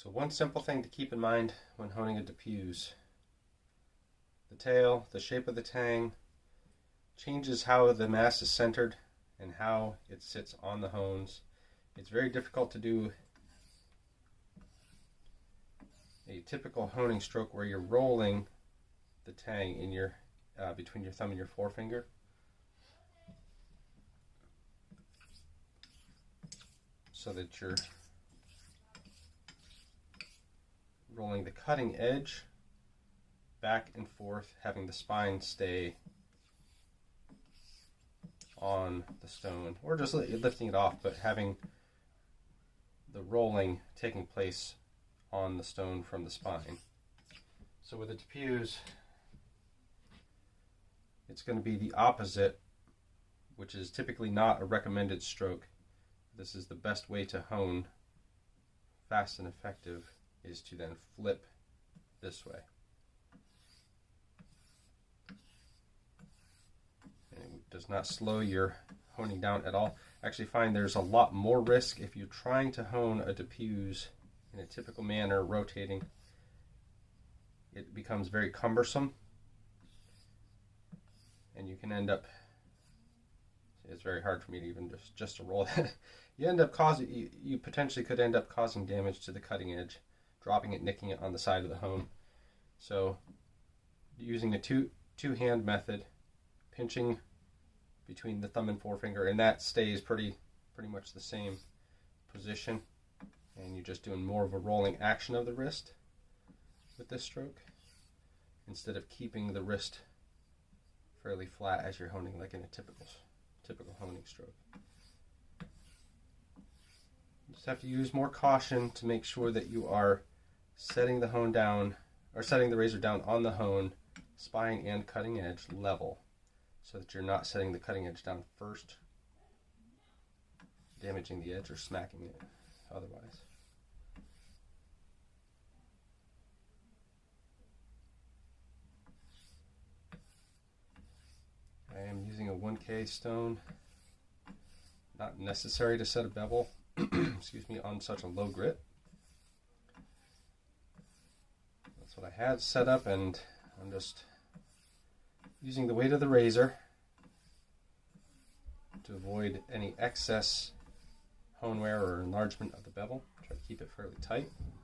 So one simple thing to keep in mind when honing a Pews: the tail, the shape of the tang, changes how the mass is centered and how it sits on the hones. It's very difficult to do a typical honing stroke where you're rolling the tang in your between your thumb and your forefinger. So that you're rolling the cutting edge back and forth, having the spine stay on the stone, or just lifting it off, but having the rolling taking place on the stone from the spine. So with the Pews, it's going to be the opposite, which is typically not a recommended stroke. This is the best way to hone fast and effective, is to then flip this way. And it does not slow your honing down at all. I actually find there's a lot more risk if you're trying to hone a Pews in a typical manner, rotating. It becomes very cumbersome, and you can end up, it's very hard for me to even just to roll that. You potentially could end up causing damage to the cutting edge, dropping it, nicking it on the side of the hone. So using a two-hand method, pinching between the thumb and forefinger, and that stays pretty much the same position, and you're just doing more of a rolling action of the wrist with this stroke, instead of keeping the wrist fairly flat as you're honing, like in a typical honing stroke. You just have to use more caution to make sure that you are setting the hone down, or setting the razor down on the hone, spine and cutting edge level, so that you're not setting the cutting edge down first, damaging the edge or smacking it otherwise. I am using a 1K stone. Not necessary to set a bevel excuse me, on such a low grit. That's what I had set up, and I'm just using the weight of the razor to avoid any excess hone wear or enlargement of the bevel. Try to keep it fairly tight.